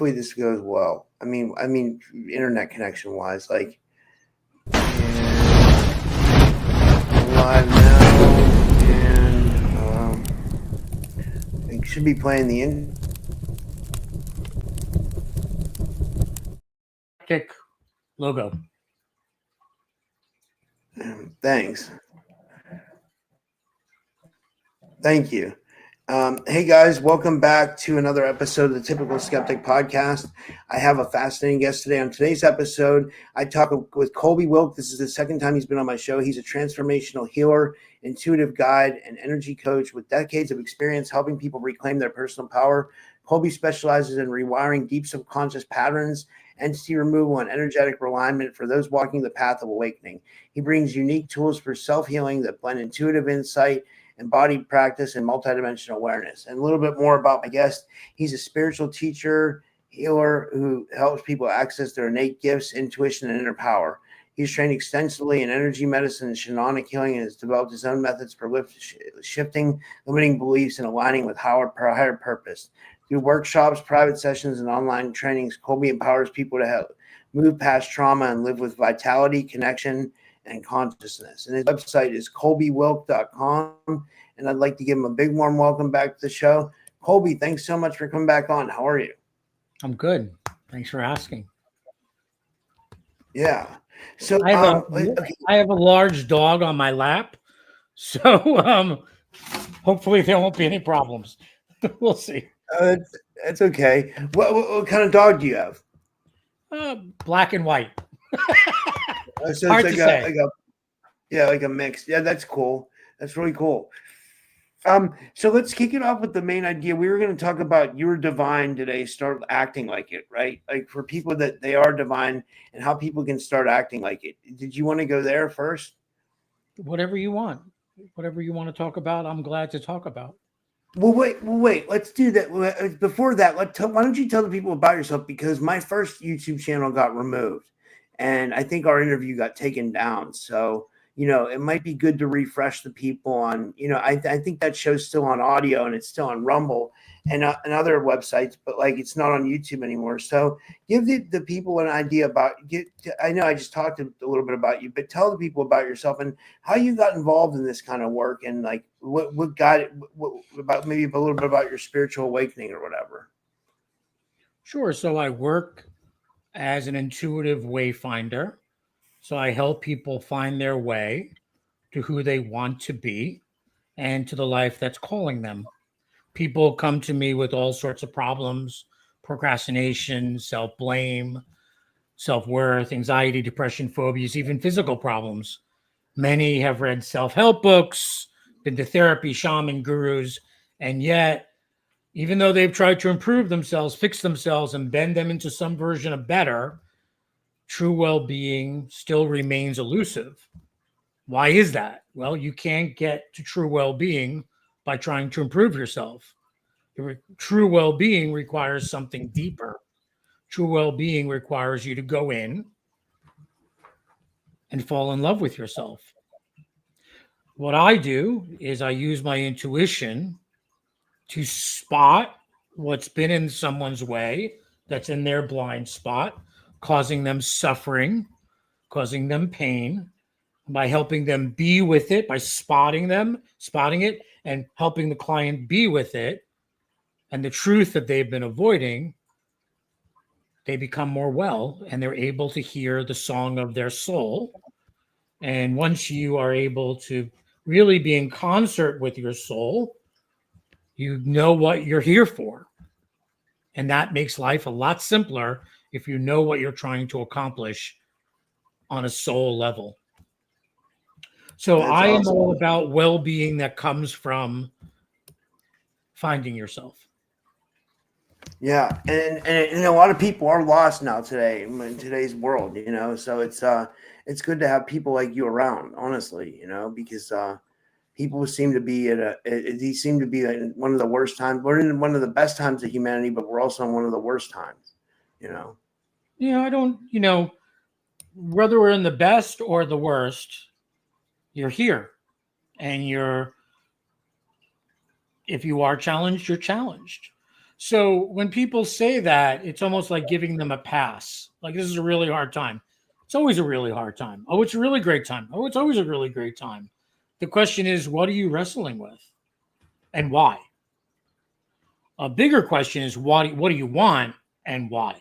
hopefully this goes well. I mean, internet connection wise, like live now, and it should be playing the in. Logo. Thanks. Thank you. Hey guys, welcome back to another episode of the Typical Skeptic Podcast. I have a fascinating guest today. On today's episode, I talk with Colby Wilk. This is the second time he's been on my show. He's a transformational healer, intuitive guide, and energy coach with decades of experience helping people reclaim their personal power. Colby specializes in rewiring deep subconscious patterns, entity removal, and energetic realignment for those walking the path of awakening. He brings unique tools for self-healing that blend intuitive insight, embodied practice, and multidimensional awareness. And a little bit more about my guest. He's a spiritual teacher, healer who helps people access their innate gifts, intuition, and inner power. He's trained extensively in energy medicine and shamanic healing and has developed his own methods for shifting limiting beliefs and aligning with higher purpose. Through workshops, private sessions, and online trainings, Colby empowers people to help move past trauma and live with vitality, connection, and consciousness. And his website is colbywilk.com. And I'd like to give him a big warm welcome back to the show. Colby, thanks so much for coming back on. How are you? I'm good. Thanks for asking. Yeah. So I have a large dog on my lap. So hopefully there won't be any problems. We'll see. That's okay. What kind of dog do you have? Black and white. So Hard it's to say. like a mix. Yeah, that's cool. That's really cool. So let's kick it off with the main idea. We were going to talk about you're divine today. Start acting like it, right? Like for people that they are divine and how people can start acting like it. Did you want to go there first? Whatever you want. Whatever you want to talk about, I'm glad to talk about. Well, wait. Let's do that. Before that, why don't you tell the people about yourself? Because my first YouTube channel got removed, and I think our interview got taken down. So, it might be good to refresh the people on, I think that show's still on audio and it's still on Rumble and other websites, but like it's not on YouTube anymore. So give the people an idea about, I know I just talked a little bit about you, but tell the people about yourself and how you got involved in this kind of work and like what got it, about maybe a little bit about your spiritual awakening or whatever. Sure. So I work as an intuitive wayfinder. So I help people find their way to who they want to be and to the life that's calling them. People come to me with all sorts of problems, procrastination, self-blame, self-worth, anxiety, depression, phobias, even physical problems. Many have read self-help books, been to therapy, shaman, gurus, and yet, even though they've tried to improve themselves, fix themselves, and bend them into some version of better, true well-being still remains elusive. Why is that? Well, you can't get to true well-being by trying to improve yourself. True well-being requires something deeper. True well-being requires you to go in and fall in love with yourself. What I do is I use my intuition to spot what's been in someone's way that's in their blind spot, causing them suffering, causing them pain, by helping them be with it, by spotting it, and helping the client be with it, and the truth that they've been avoiding, they become more well, and they're able to hear the song of their soul. And once you are able to really be in concert with your soul, you know what you're here for. And that makes life a lot simpler if you know what you're trying to accomplish on a soul level. So I am all about well-being that comes from finding yourself. Yeah, and a lot of people are lost now today in today's world, So it's good to have people like you around, honestly, because people seem to be these seem to be in one of the worst times. We're in one of the best times of humanity, but we're also in one of the worst times, Yeah, I don't, whether we're in the best or the worst, you're here, and if you are challenged, you're challenged. So when people say that, it's almost like giving them a pass. Like, this is a really hard time. It's always a really hard time. Oh, it's a really great time. Oh, it's always a really great time. The question is, what are you wrestling with and why? A bigger question is, what do you want and why?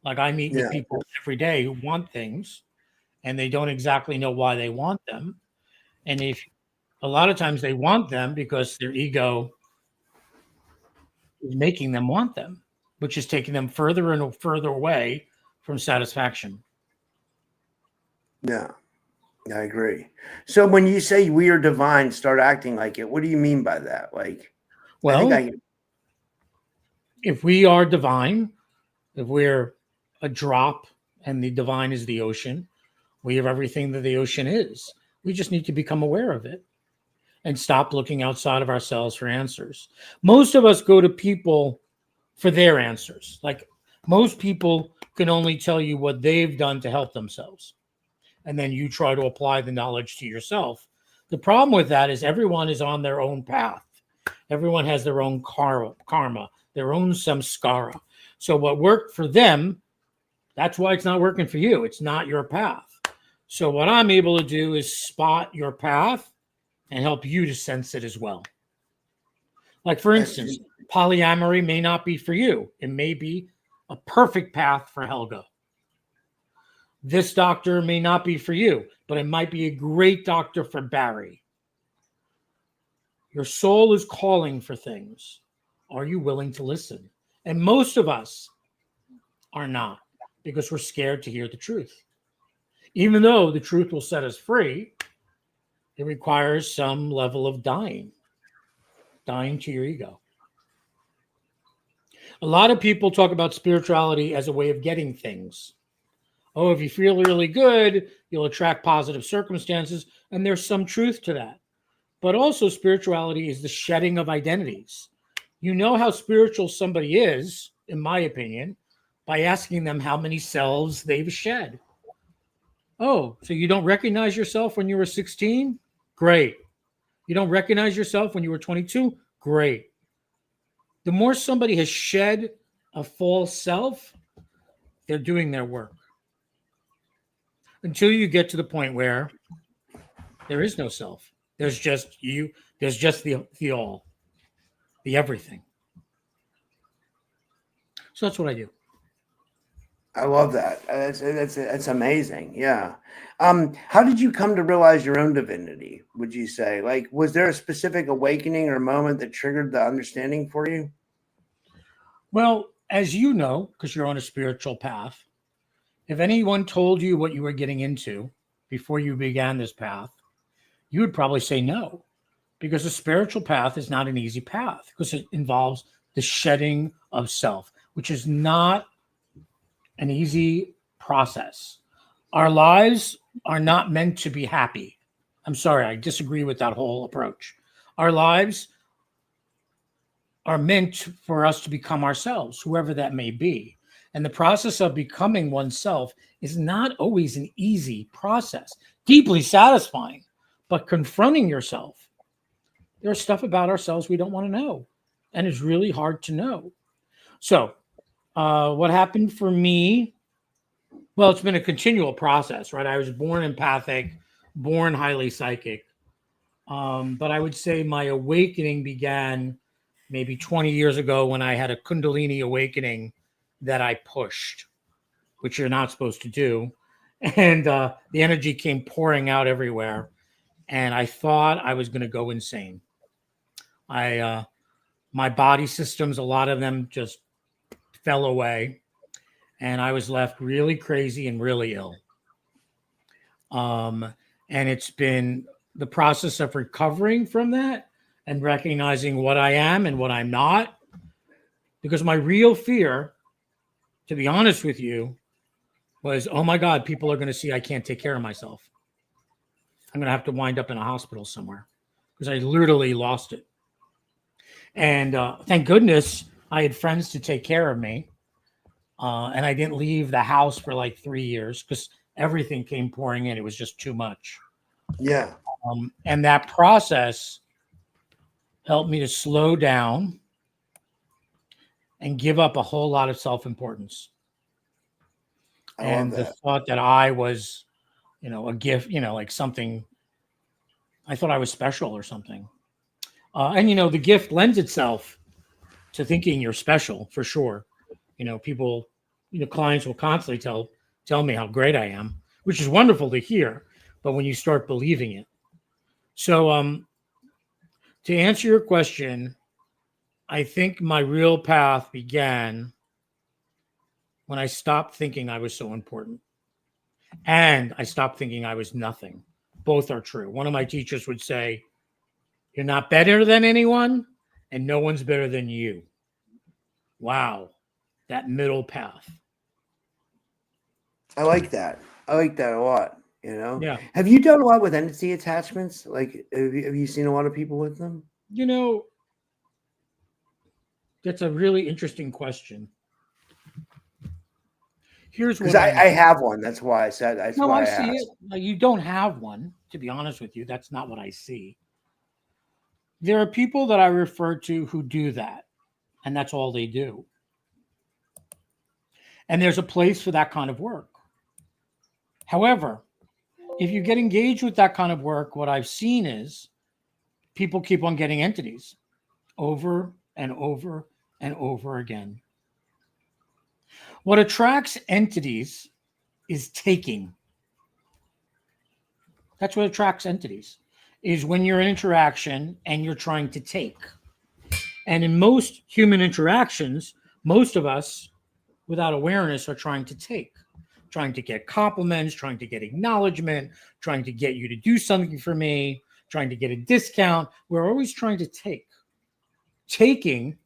Like, I meet with people every day who want things and they don't exactly know why they want them. And if a lot of times they want them because their ego is making them want them, which is taking them further and further away from satisfaction. Yeah, I agree. So when you say we are divine, start acting like it, what do you mean by that? Like, well, if we are divine, if we're a drop and the divine is the ocean, we have everything that the ocean is. We just need to become aware of it and stop looking outside of ourselves for answers. Most of us go to people for their answers. Like, most people can only tell you what they've done to help themselves. And then you try to apply the knowledge to yourself. The problem with that is everyone is on their own path. Everyone has their own karma, their own samskara. So what worked for them, that's why it's not working for you. It's not your path. So what I'm able to do is spot your path and help you to sense it as well. Like, for instance, polyamory may not be for you. It may be a perfect path for Helga. This doctor may not be for you, but it might be a great doctor for Barry. Your soul is calling for things. Are you willing to listen? And most of us are not, because we're scared to hear the truth. Even though the truth will set us free, it requires some level of dying to your ego. A lot of people talk about spirituality as a way of getting things. Oh, if you feel really good, you'll attract positive circumstances. And there's some truth to that. But also, spirituality is the shedding of identities. You know how spiritual somebody is, in my opinion, by asking them how many selves they've shed. Oh, so you don't recognize yourself when you were 16? Great. You don't recognize yourself when you were 22? Great. The more somebody has shed a false self, they're doing their work. Until you get to the point where there is no self. There's just you. There's just the all, the everything. So that's what I do. I love that. That's amazing. Yeah. How did you come to realize your own divinity? Would you say, like, was there a specific awakening or moment that triggered the understanding for you? Well, as you know, because you're on a spiritual path, if anyone told you what you were getting into before you began this path, you would probably say no, because the spiritual path is not an easy path, because it involves the shedding of self, which is not an easy process. Our lives are not meant to be happy. I'm sorry, I disagree with that whole approach. Our lives are meant for us to become ourselves, whoever that may be. And the process of becoming oneself is not always an easy process, deeply satisfying, but confronting yourself. There's stuff about ourselves we don't want to know, and it's really hard to know. So what happened for me? Well, it's been a continual process, right? I was born empathic, born highly psychic. But I would say my awakening began maybe 20 years ago when I had a Kundalini awakening that I pushed, which you're not supposed to do. And the energy came pouring out everywhere. And I thought I was going to go insane. My body systems, a lot of them just fell away. And I was left really crazy and really ill. And it's been the process of recovering from that and recognizing what I am and what I'm not. Because my real fear, to be honest with you, was, oh my God, people are going to see I can't take care of myself. I'm going to have to wind up in a hospital somewhere, because I literally lost it. And thank goodness I had friends to take care of me. And I didn't leave the house for like 3 years because everything came pouring in. It was just too much. Yeah. And that process helped me to slow down and give up a whole lot of self-importance. I love And the that. thought that I was, a gift, like something, I thought I was special or something. And the gift lends itself to thinking you're special for sure. People, clients will constantly tell me how great I am, which is wonderful to hear. But when you start believing it, so to answer your question, I think my real path began when I stopped thinking I was so important, and I stopped thinking I was nothing. Both are true. One of my teachers would say, "You're not better than anyone, and no one's better than you." Wow, that middle path. I like that. I like that a lot. You know, Yeah. have you done a lot with entity attachments? Like, have you seen a lot of people with them? That's a really interesting question. Here's Because what I I know. have one. That's why I said. That's No, why I I see asked. it. You don't have one, to be honest with you. That's not what I see. There are people that I refer to who do that, and that's all they do. And there's a place for that kind of work. However, if you get engaged with that kind of work, what I've seen is people keep on getting entities over and over and over again. What attracts entities is taking. That's what attracts entities, is when you're in interaction and you're trying to take. And in most human interactions, most of us, without awareness, are trying to take, trying to get compliments, trying to get acknowledgement, trying to get you to do something for me, trying to get a discount. We're always trying to take. Taking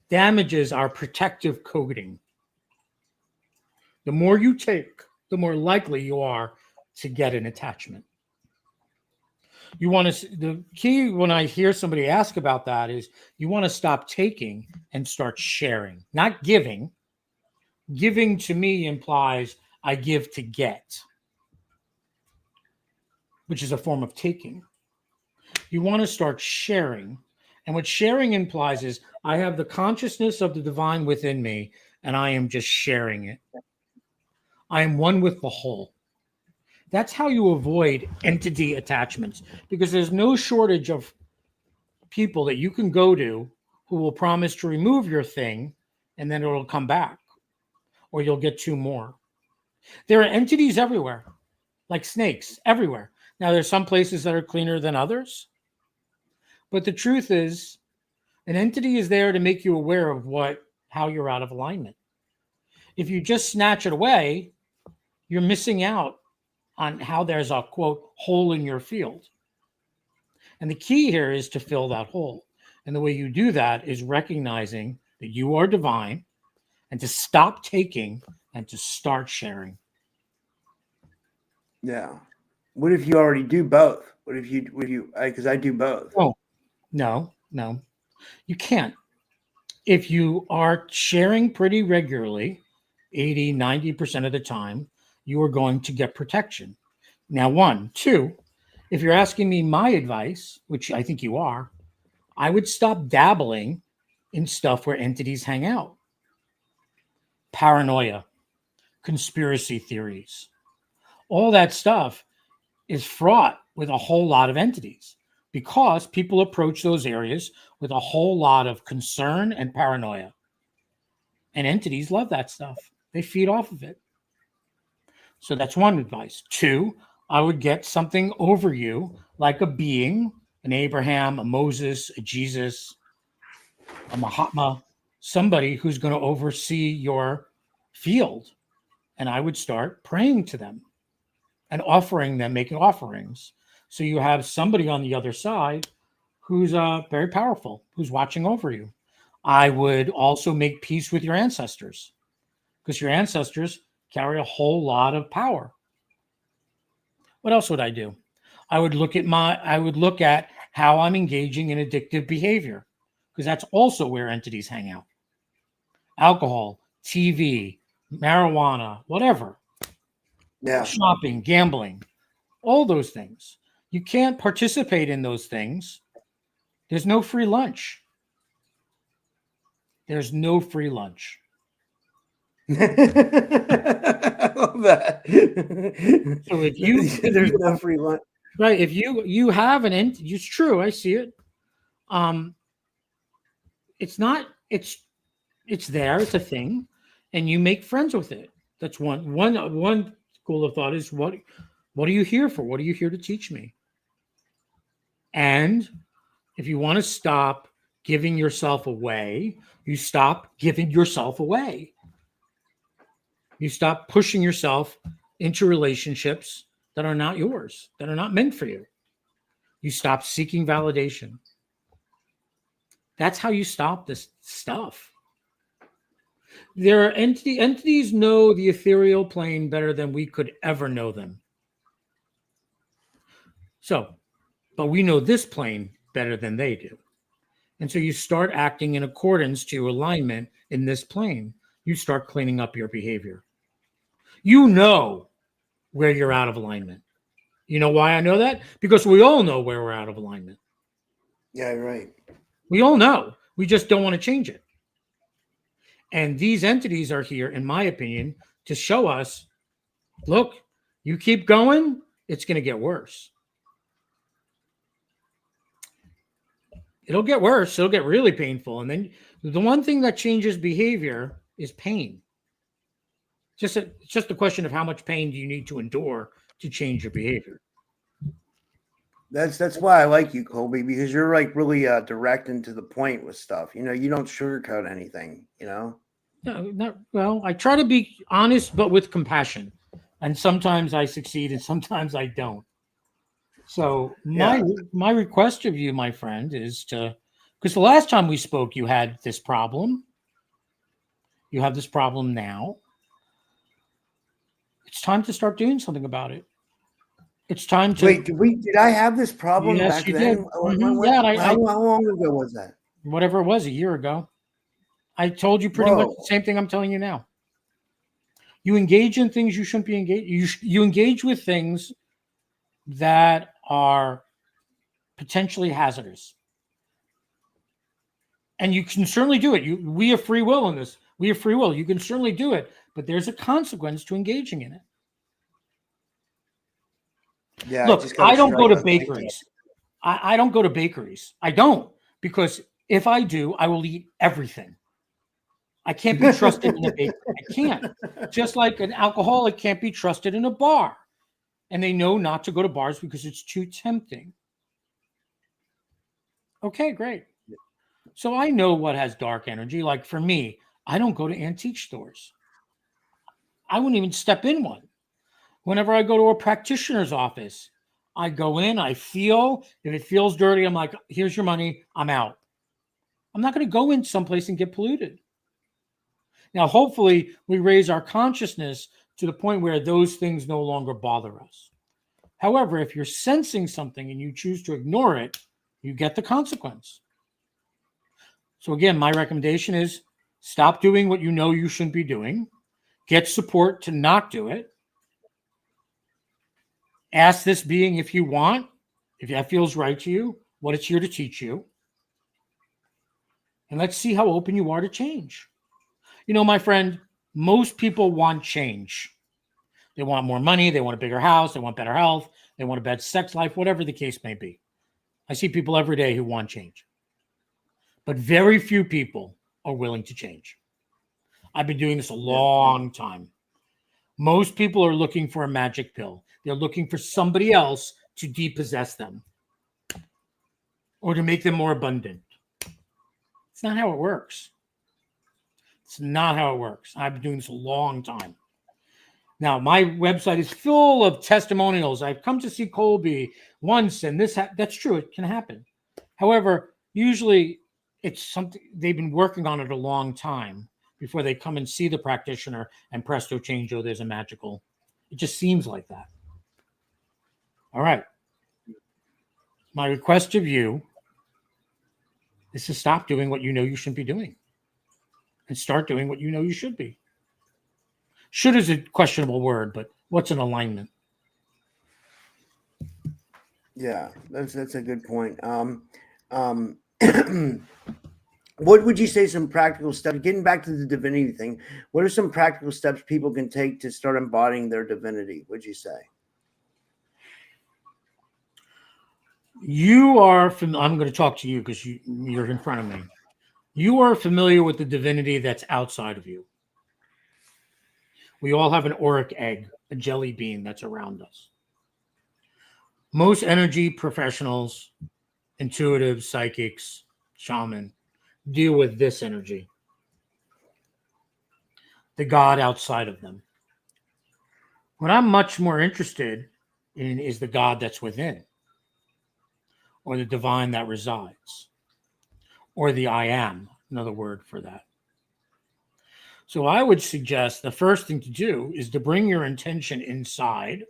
damages our protective coating. The more you take, the more likely you are to get an attachment. You want to, the key when I hear somebody ask about that is you want to stop taking and start sharing, not giving. Giving to me implies I give to get, which is a form of taking. You want to start sharing. And what sharing implies is I have the consciousness of the divine within me and I am just sharing it. I am one with the whole. That's how you avoid entity attachments, because there's no shortage of people that you can go to who will promise to remove your thing and then it'll come back, or you'll get two more. There are entities everywhere, like snakes everywhere. Now, there's some places that are cleaner than others, but the truth is, an entity is there to make you aware of how you're out of alignment. If you just snatch it away, you're missing out on how there's a quote hole in your field. And the key here is to fill that hole. And the way you do that is recognizing that you are divine and to stop taking and to start sharing. Yeah. What if you already do both? What if you, because I do both. Oh, no. You can't. If you are sharing pretty regularly, 80, 90% of the time, you are going to get protection. Now, one. Two, if you're asking me my advice, which I think you are, I would stop dabbling in stuff where entities hang out. Paranoia, conspiracy theories, all that stuff is fraught with a whole lot of entities because people approach those areas with a whole lot of concern and paranoia. And entities love that stuff. They feed off of it. So that's one advice. Two, I would get something over you like a being, an Abraham, a Moses, a Jesus, a Mahatma, somebody who's going to oversee your field. And I would start praying to them and offering them, making offerings. So you have somebody on the other side who's very powerful, who's watching over you. I would also make peace with your ancestors because your ancestors carry a whole lot of power. What else would I do? I would look at how I'm engaging in addictive behavior because that's also where entities hang out. Alcohol, TV, marijuana, whatever. Yeah. Shopping, gambling, all those things. You can't participate in those things. There's no free lunch. There's no free lunch. I love that. So There's no free lunch. right, if you have an it's true, I see it. It's not it's there, it's a thing, and you make friends with it. That's one school of thought is what are you here for? What are you here to teach me? And if you want to stop giving yourself away, you stop giving yourself away. You stop pushing yourself into relationships that are not yours, that are not meant for you. You stop seeking validation. That's how you stop this stuff. There are entities know the ethereal plane better than we could ever know them. So, but we know this plane better than they do. And so you start acting in accordance to alignment in this plane. You start cleaning up your behavior. You know where you're out of alignment. You know why I know that? Because we all know where we're out of alignment. Yeah, right. We all know. We just don't want to change it. And these entities are here, in my opinion, to show us, look, you keep going, it's going to get worse. It'll get worse. It'll get really painful. And then the one thing that changes behavior is pain. It's just a question of how much pain do you need to endure to change your behavior. That's why I like you, Colby, because you're like really direct and to the point with stuff. You know, you don't sugarcoat anything, you know? No, well, I try to be honest, but with compassion. And sometimes I succeed and sometimes I don't. So my request of you, my friend, is because the last time we spoke, you had this problem. You have this problem now. It's time to start doing something about it. It's time to wait. Did I have this problem yes, back you then? did. Mm-hmm. How long ago was that? Whatever it was, a year ago. I told you pretty much the same thing I'm telling you now. You engage in things you shouldn't be engaged. You engage with things that are potentially hazardous, and you can certainly do it. We have free will in this. We have free will. You can certainly do it, but there's a consequence to engaging in it. Yeah. Look, I don't go to bakeries. I don't go to bakeries. I don't, because if I do, I will eat everything. I can't be trusted in a bakery. I can't. Just like an alcoholic can't be trusted in a bar. And they know not to go to bars because it's too tempting. Okay, great. So I know what has dark energy. Like for me, I don't go to antique stores. I wouldn't even step in one. Whenever I go to a practitioner's office, I go in, I feel, if it feels dirty, I'm like, here's your money, I'm out. I'm not going to go in someplace and get polluted. Now, hopefully, we raise our consciousness to the point where those things no longer bother us. However, if you're sensing something and you choose to ignore it, you get the consequence. So again, my recommendation is stop doing what you know you shouldn't be doing. Get support to not do it. Ask this being if you want, if that feels right to you, what it's here to teach you. And let's see how open you are to change. You know, my friend, most people want change. They want more money. They want a bigger house. They want better health. They want a better sex life, whatever the case may be. I see people every day who want change. But very few people are willing to change. I've been doing this a long time. Most people are looking for a magic pill. They're looking for somebody else to depossess them or to make them more abundant. It's not how it works. It's not how it works. I've been doing this a long time. Now, my website is full of testimonials. I've come to see Colby once, and that's true. It can happen. However, usually it's something they've been working on it a long time before they come and see the practitioner and presto change. Oh, there's a magical. It just seems like that. All right. My request of you is to stop doing what you know you shouldn't be doing and start doing what you know you should be. Should is a questionable word, but what's an alignment? Yeah, that's a good point. What would you say some practical steps, getting back to the divinity thing, what are some practical steps people can take to start embodying their divinity, would you say? You are from, I'm going to talk to you because you're in front of me. You are familiar with the divinity that's outside of you. We all have an auric egg, a jelly bean that's around us. Most energy professionals, intuitives, psychics, shaman, deal with this energy, the God outside of them. What I'm much more interested in is the God that's within, or the divine that resides, or the I am, another word for that. So I would suggest the first thing to do is to bring your intention inside.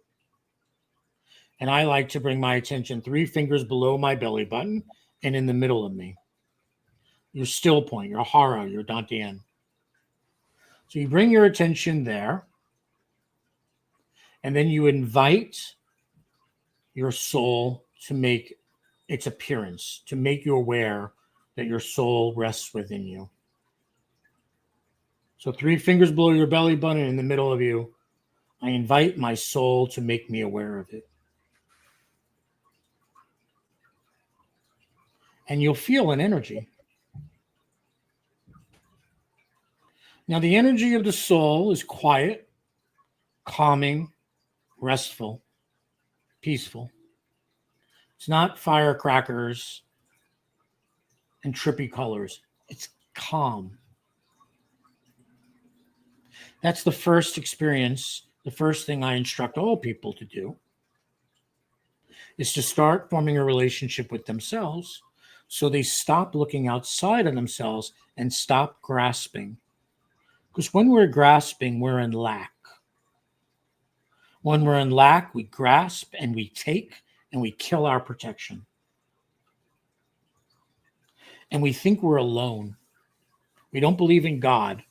And I like to bring my attention 3 fingers below my belly button and in the middle of me. Your still point, your hara, your dantian. So you bring your attention there, and then you invite your soul to make its appearance, to make you aware that your soul rests within you. So 3 fingers below your belly button in the middle of you. I invite my soul to make me aware of it. And you'll feel an energy. Now, the energy of the soul is quiet, calming, restful, peaceful. It's not firecrackers and trippy colors. It's calm. That's the first experience. The first thing I instruct all people to do is to start forming a relationship with themselves so they stop looking outside of themselves and stop grasping. Because when we're grasping, we're in lack. When we're in lack, we grasp and we take and we kill our protection. And we think we're alone. We don't believe in God.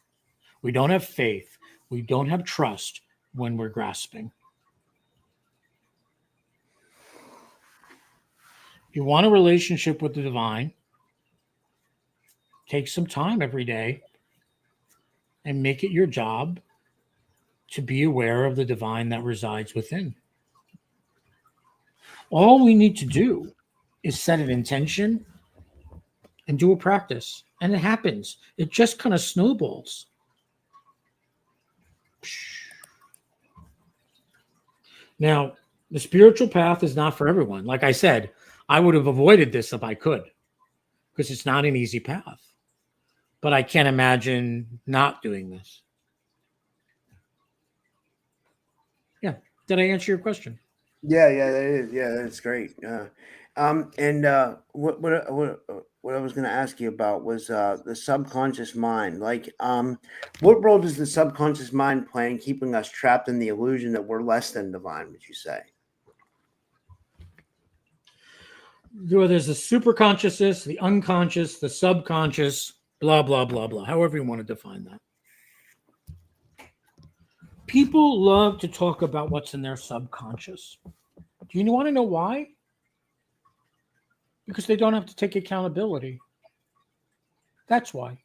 We don't have faith. We don't have trust when we're grasping. If you want a relationship with the divine, take some time every day and make it your job to be aware of the divine that resides within. All we need to do is set an intention and do a practice. And it happens. It just kind of snowballs. Now, the spiritual path is not for everyone. Like I said, I would have avoided this if I could, because it's not an easy path. But I can't imagine not doing this. Yeah. Did I answer your question? Yeah, that is. Yeah, that's great. What I was going to ask you about was the subconscious mind. Like, what role does the subconscious mind play in keeping us trapped in the illusion that we're less than divine, would you say? There's the super consciousness, the unconscious, the subconscious, blah, blah, blah, blah, however you want to define that. People love to talk about what's in their subconscious. Do you want to know why? Because they don't have to take accountability. That's why.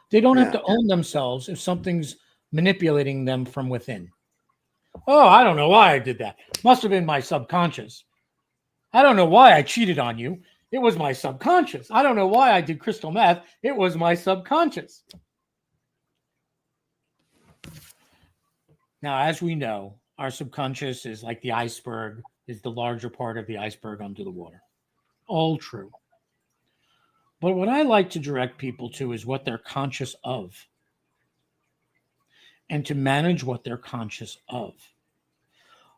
They don't have to own themselves if something's manipulating them from within. Oh, I don't know why I did that. Must have been my subconscious. I don't know why I cheated on you. It was my subconscious. I don't know why I did crystal meth. It was my subconscious. Now, as we know, our subconscious is like the iceberg, is the larger part of the iceberg under the water. All true. But what I like to direct people to is what they're conscious of, and to manage what they're conscious of.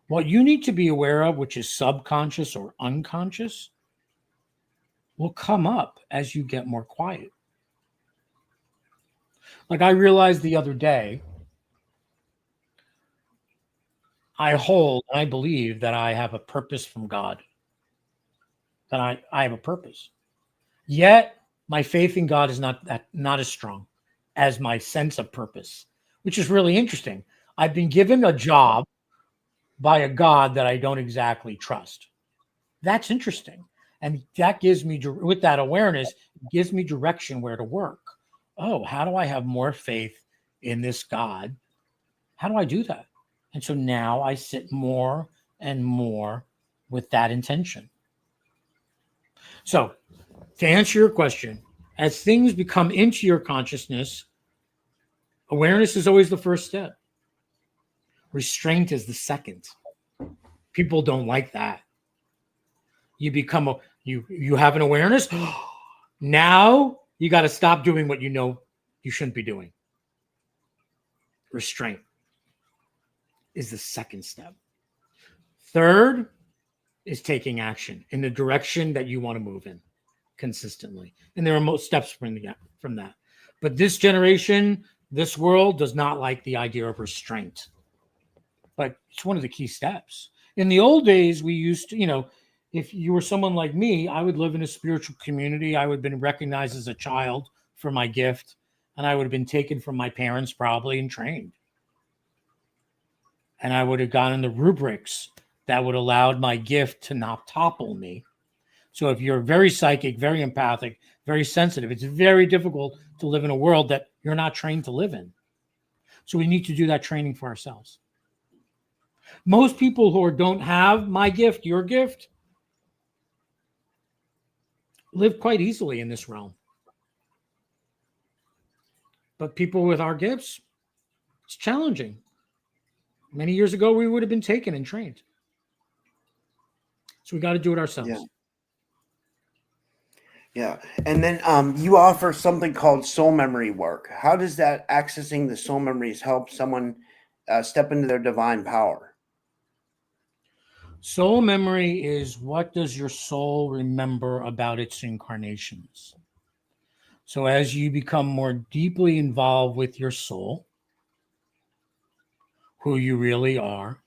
What you need to be aware of, which is subconscious or unconscious, will come up as you get more quiet. Like I realized the other day, I believe that I have a purpose from God, that I have a purpose. Yet my faith in God is not as strong as my sense of purpose, which is really interesting. I've been given a job by a God that I don't exactly trust. That's interesting. And that gives me, with that awareness, gives me direction where to work. Oh, how do I have more faith in this God? How do I do that? And so now I sit more and more with that intention. So, to answer your question, as things become into your consciousness, awareness is always the first step. Restraint is the second. People don't like that. You become you have an awareness. Now you got to stop doing what you know you shouldn't be doing. Restraint is the second step. Third is taking action in the direction that you want to move in consistently. And there are most steps from that. But this generation, this world does not like the idea of restraint. But it's one of the key steps. In the old days, we used to, if you were someone like me, I would live in a spiritual community. I would have been recognized as a child for my gift, and I would have been taken from my parents probably and trained. And I would have gotten the rubrics that would allow my gift to not topple me. So if you're very psychic, very empathic, very sensitive, it's very difficult to live in a world that you're not trained to live in. So we need to do that training for ourselves. Most people who don't have my gift, your gift, live quite easily in this realm. But people with our gifts, it's challenging. Many years ago, we would have been taken and trained. So we got to do it ourselves. Yeah. And then you offer something called soul memory work. How does that accessing the soul memories help someone step into their divine power? Soul memory is what does your soul remember about its incarnations? So as you become more deeply involved with your soul, who you really are,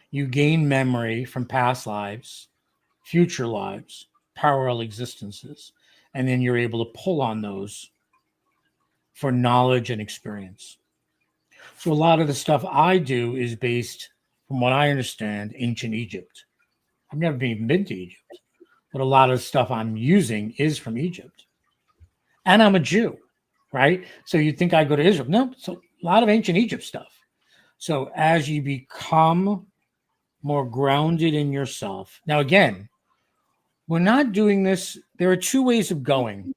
you gain memory from past lives, future lives, parallel existences, and then you're able to pull on those for knowledge and experience. So a lot of the stuff I do is based, from what I understand, ancient Egypt. I've never even been to Egypt, but a lot of the stuff I'm using is from Egypt. And I'm a Jew, right? So you'd think I go to Israel. No, it's a lot of ancient Egypt stuff. So as you become more grounded in yourself. Now, again, we're not doing this. There are two ways of going.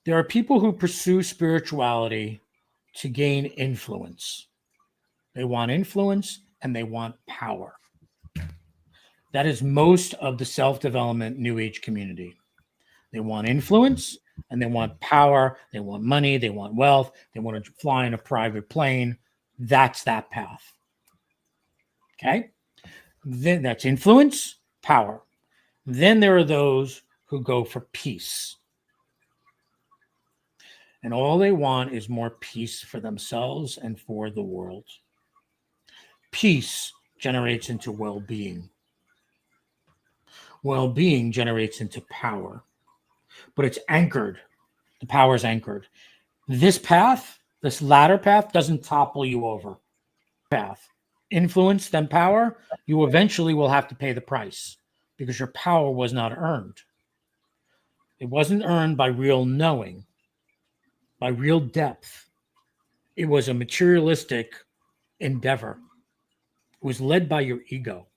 There are people who pursue spirituality to gain influence. They want influence and they want power. That is most of the self-development New Age community. They want influence and they want power. They want money. They want wealth. They want to fly in a private plane. That's that path. Okay? Then that's influence, power. Then there are those who go for peace. And all they want is more peace for themselves and for the world. Peace generates into well-being. Well-being generates into power. But it's anchored. The power is anchored. This path, this latter path, doesn't topple you over. Path. Influence, then power, you eventually will have to pay the price because your power was not earned. It wasn't earned by real knowing, by real depth. It was a materialistic endeavor. It was led by your ego.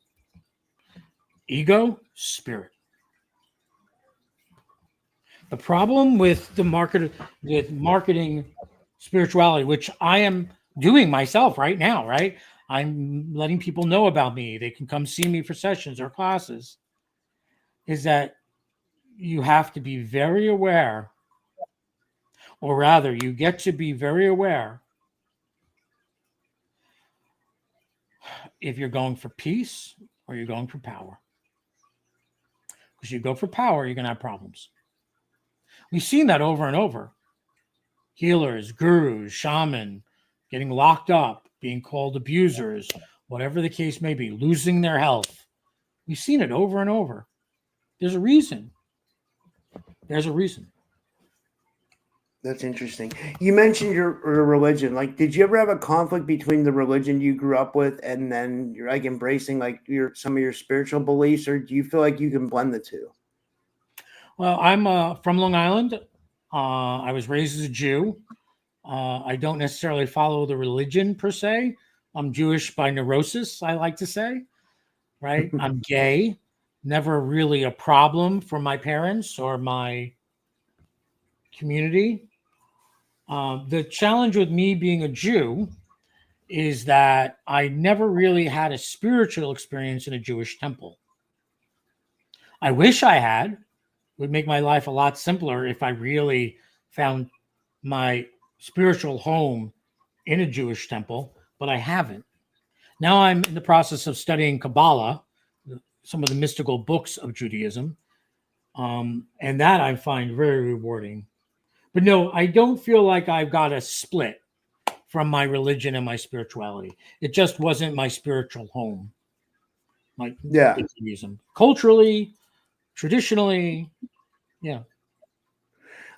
Ego, spirit. The problem with the marketing spirituality, which I am doing myself right now, right? I'm letting people know about me. They can come see me for sessions or classes. Is that you have to be very aware, or rather, you get to be very aware if you're going for peace or you're going for power. Because you go for power, you're going to have problems. We've seen that over and over. Healers, gurus, shaman, getting locked up, being called abusers, whatever the case may be, losing their health. We've seen it over and over. There's a reason. There's a reason. That's interesting. You mentioned your religion. Like, did you ever have a conflict between the religion you grew up with and then you're like embracing like some of your spiritual beliefs, or do you feel like you can blend the two? Well, I'm from Long Island. I was raised as a Jew. I don't necessarily follow the religion per se. I'm Jewish by neurosis, I like to say, right? I'm gay, never really a problem for my parents or my community. The challenge with me being a Jew is that I never really had a spiritual experience in a Jewish temple. I wish I had. It would make my life a lot simpler if I really found my spiritual home in a Jewish temple, but I haven't. Now I'm in the process of studying Kabbalah, some of the mystical books of Judaism, and that I find very rewarding. But no, I don't feel like I've got a split from my religion and my spirituality. It just wasn't my spiritual home, like Judaism. Culturally, traditionally, yeah.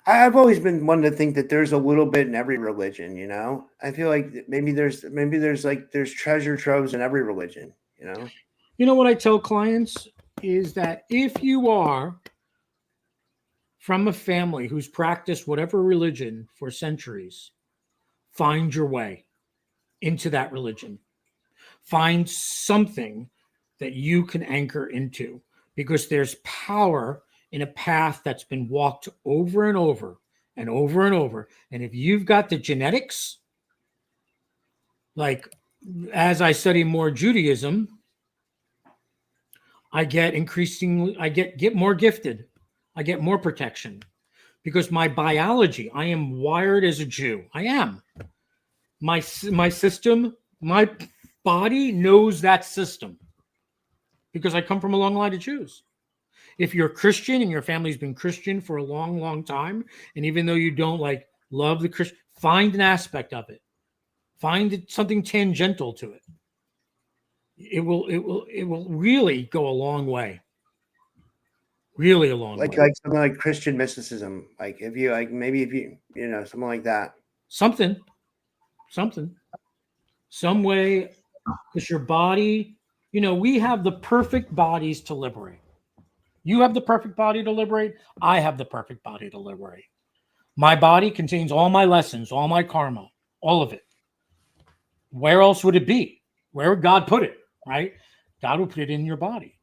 I've always been one to think that there's a little bit in every religion, you know. I feel like maybe there's treasure troves in every religion, you know. You know what I tell clients is that if you are from a family who's practiced whatever religion for centuries, find your way into that religion. Find something that you can anchor into, because there's power in a path that's been walked over and over and over and over. And if you've got the genetics, like as I study more Judaism, I get more gifted. I get more protection because my biology, I am wired as a Jew. I am. My system, my body knows that system because I come from a long line of Jews. If you're Christian and your family's been Christian for a long, long time, and even though you don't like love the Christian, find an aspect of it. Find something tangential to it. It will really go a long way. Really a long way. Like something like Christian mysticism. Like if you something like that. Something. Some way, because your body, we have the perfect bodies to liberate. You have the perfect body to liberate. I have the perfect body to liberate. My body contains all my lessons, all my karma, all of it. Where else would it be? Where would God put it, right? God would put it in your body.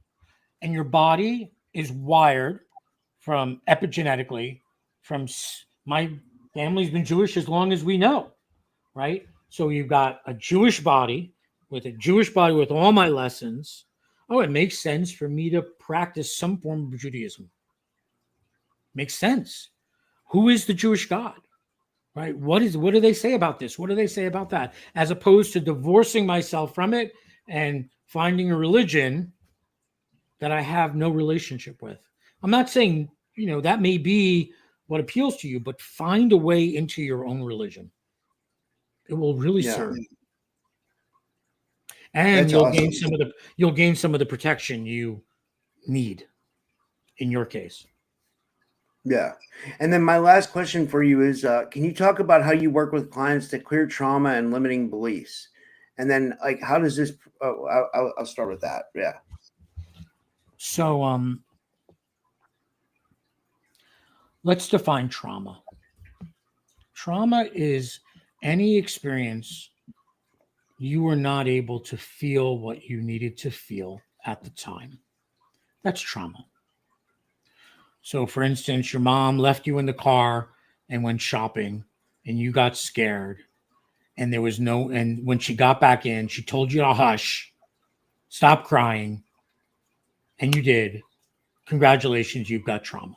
And your body is wired from epigenetically from my family's been Jewish as long as we know, right? So you've got a Jewish body with all my lessons. Oh, it makes sense for me to practice some form of Judaism. Makes sense. Who is the Jewish God? Right? What do they say about this? What do they say about that? As opposed to divorcing myself from it and finding a religion that I have no relationship with. I'm not saying, that may be what appeals to you, but find a way into your own religion. It will really serve you. And you'll gain some of the protection you need in your case. Yeah. And then my last question for you is, can you talk about how you work with clients to clear trauma and limiting beliefs? And then how does this, I'll start with that. Yeah. So, let's define trauma. Trauma is any experience you were not able to feel what you needed to feel at the time. That's trauma. So, for instance, your mom left you in the car and went shopping and you got scared and and when she got back in, she told you to hush, stop crying, and you did. Congratulations, you've got trauma.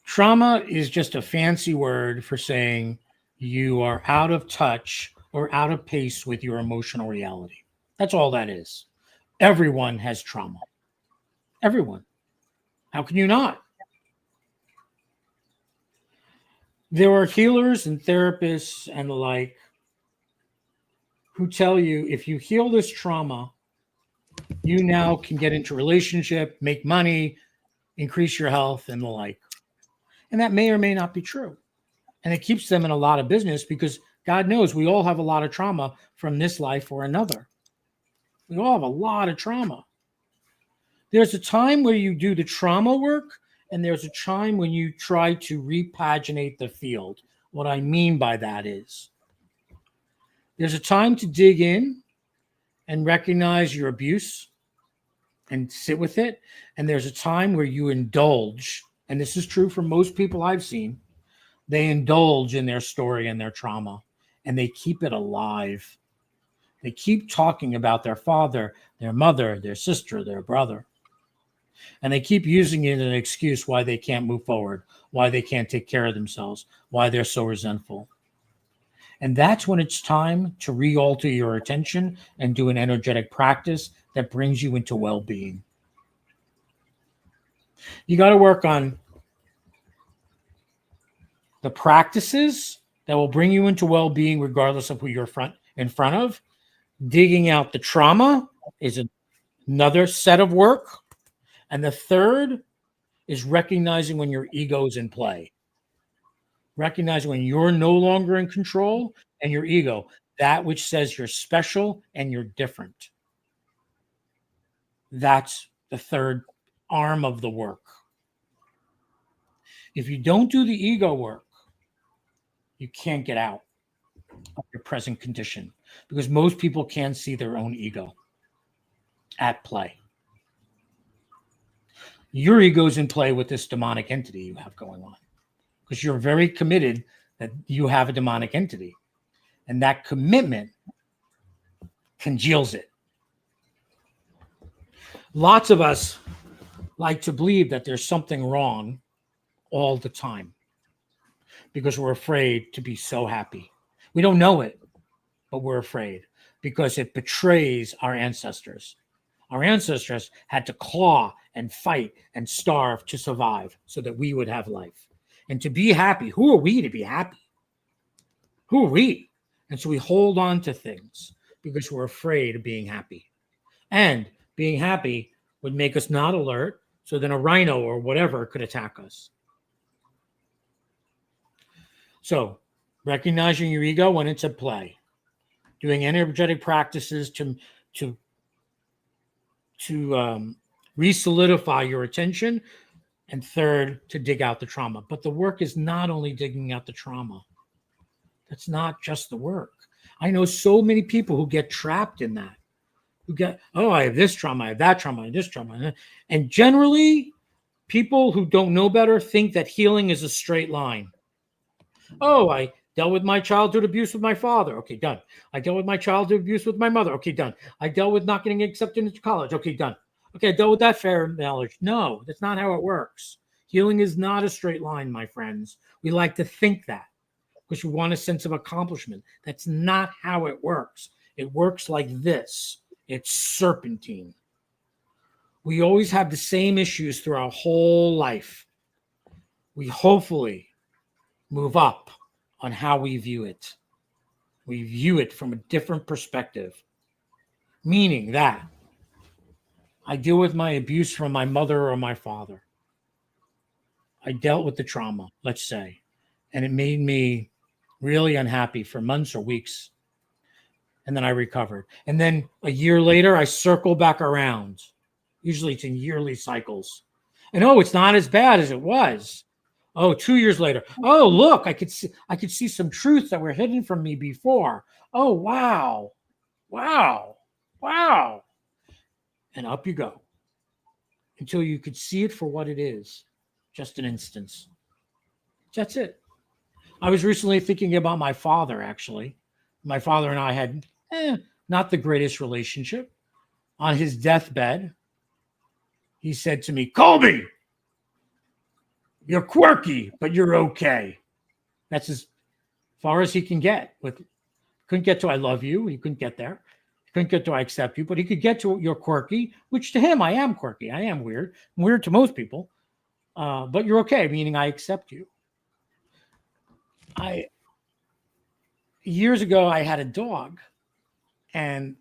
Trauma is just a fancy word for saying you are out of touch or out of pace with your emotional reality. That's all that is. Everyone has trauma. Everyone. How can you not? There are healers and therapists and the like who tell you if you heal this trauma, you now can get into a relationship, make money, increase your health and the like. And that may or may not be true. And it keeps them in a lot of business because God knows we all have a lot of trauma from this life or another. We all have a lot of trauma. There's a time where you do the trauma work and there's a time when you try to repaginate the field. What I mean by that is there's a time to dig in and recognize your abuse and sit with it. And there's a time where you indulge, and this is true for most people I've seen. They indulge in their story and their trauma, and they keep it alive. They keep talking about their father, their mother, their sister, their brother. And they keep using it as an excuse why they can't move forward, why they can't take care of themselves, why they're so resentful. And that's when it's time to re-alter your attention and do an energetic practice that brings you into well-being. You got to work on the practices that will bring you into well-being regardless of who you're in front of. Digging out the trauma is another set of work. And the third is recognizing when your ego is in play. Recognizing when you're no longer in control and your ego, that which says you're special and you're different. That's the third arm of the work. If you don't do the ego work, you can't get out of your present condition because most people can't see their own ego at play. Your ego's in play with this demonic entity you have going on because you're very committed that you have a demonic entity, and that commitment congeals it. Lots of us like to believe that there's something wrong all the time because we're afraid to be so happy. We don't know it, but we're afraid because it betrays our ancestors. Our ancestors had to claw and fight and starve to survive so that we would have life. And to be happy, who are we to be happy? Who are we? And so we hold on to things because we're afraid of being happy. And being happy would make us not alert, so then a rhino or whatever could attack us. So recognizing your ego when it's at play, doing energetic practices to re-solidify your attention, and third, to dig out the trauma. But the work is not only digging out the trauma. That's not just the work. I know so many people who get trapped in that, who get, oh, I have this trauma, I have that trauma, I have this trauma. And generally, people who don't know better think that healing is a straight line. Oh, I dealt with my childhood abuse with my father. Okay, done. I dealt with my childhood abuse with my mother. Okay, done. I dealt with not getting accepted into college. Okay, done. Okay, I dealt with that fair knowledge. No, that's not how it works. Healing is not a straight line, my friends. We like to think that because we want a sense of accomplishment. That's not how it works. It works like this. It's serpentine. We always have the same issues through our whole life. We hopefully move up on how we view it. We view it from a different perspective, meaning that I deal with my abuse from my mother or my father. I dealt with the trauma, let's say, and it made me really unhappy for months or weeks. And then I recovered. And then a year later, I circle back around. Usually it's in yearly cycles. And oh, it's not as bad as it was. Oh, 2 years later. Oh, look, I could see some truths that were hidden from me before. Oh, wow. Wow. Wow. And up you go until you could see it for what it is. Just an instance. That's it. I was recently thinking about my father, actually. My father and I had not the greatest relationship. On his deathbed, he said to me, Colby, you're quirky, but you're okay. That's as far as he can get. Couldn't get to I love you. He couldn't get there. He couldn't get to I accept you, but he could get to you're quirky, which to him, I am quirky. I am weird. I'm weird to most people. But you're okay, meaning I accept you. Years ago, I had a dog, and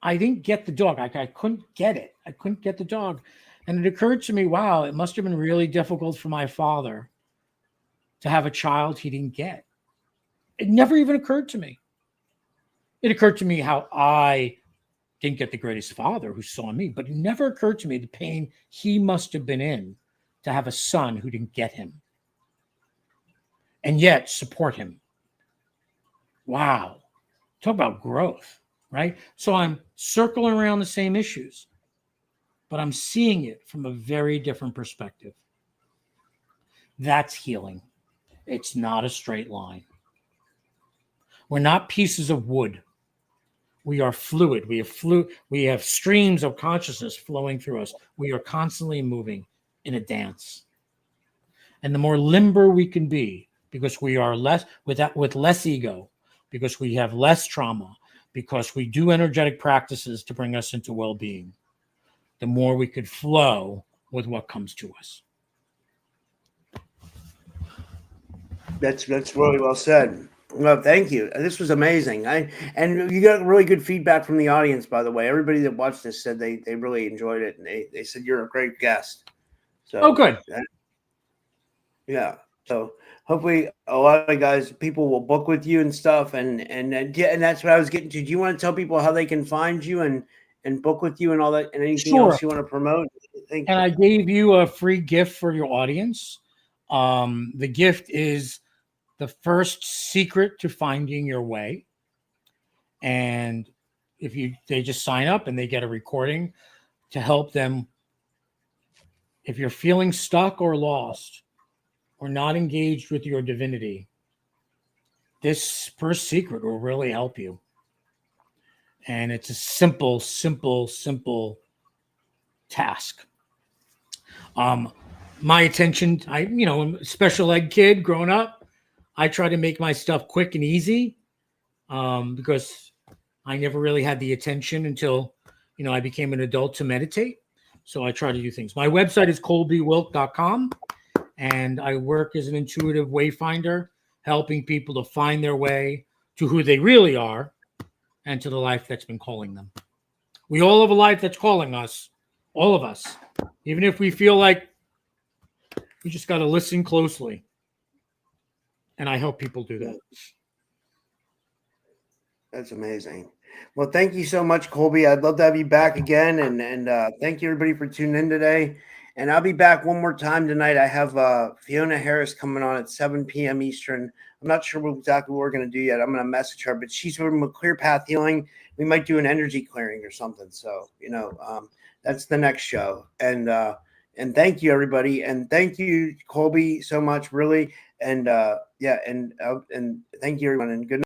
I didn't get the dog. I couldn't get it. I couldn't get the dog. And it occurred to me, wow, it must have been really difficult for my father to have a child he didn't get. It never even occurred to me. It occurred to me how I didn't get the greatest father who saw me, but it never occurred to me the pain he must have been in to have a son who didn't get him and yet support him. Wow. Talk about growth, right? So I'm circling around the same issues, but I'm seeing it from a very different perspective. That's healing. It's not a straight line. We're not pieces of wood. We are fluid. We have streams of consciousness flowing through us. We are constantly moving in a dance. And the more limber we can be, because we are less with less ego, because we have less trauma, because we do energetic practices to bring us into well-being, the more we could flow with what comes to us. That's really well said. Well, thank you. This was amazing. And you got really good feedback from the audience, by the way. Everybody that watched this said they really enjoyed it, and they said you're a great guest. So good. Yeah. So hopefully a lot of people will book with you and stuff, and that's what I was getting to. Do you want to tell people how they can find you and book with you and all that, and anything else you want to promote? I gave you a free gift for your audience. The gift is the first secret to finding your way. And they just sign up and they get a recording to help them. If you're feeling stuck or lost or not engaged with your divinity, this first secret will really help you. And it's a simple task. My attention, I'm a special ed kid growing up. I try to make my stuff quick and easy because I never really had the attention until, I became an adult to meditate. So I try to do things. My website is colbywilk.com, and I work as an intuitive wayfinder, helping people to find their way to who they really are and to the life that's been calling them. We all have a life that's calling us, all of us, even if we feel like we just got to listen closely. And I help people do that. That's amazing. Well, thank you so much, Colby. I'd love to have you back again. And thank you, everybody, for tuning in today. And I'll be back one more time tonight. I have Fiona Harris coming on at 7 p.m. Eastern. I'm not sure exactly what we're going to do yet. I'm going to message her, but she's from Clear Path Healing. We might do an energy clearing or something. So, that's the next show. And thank you, everybody. And thank you, Colby, so much, really. And and thank you, everyone. And good night.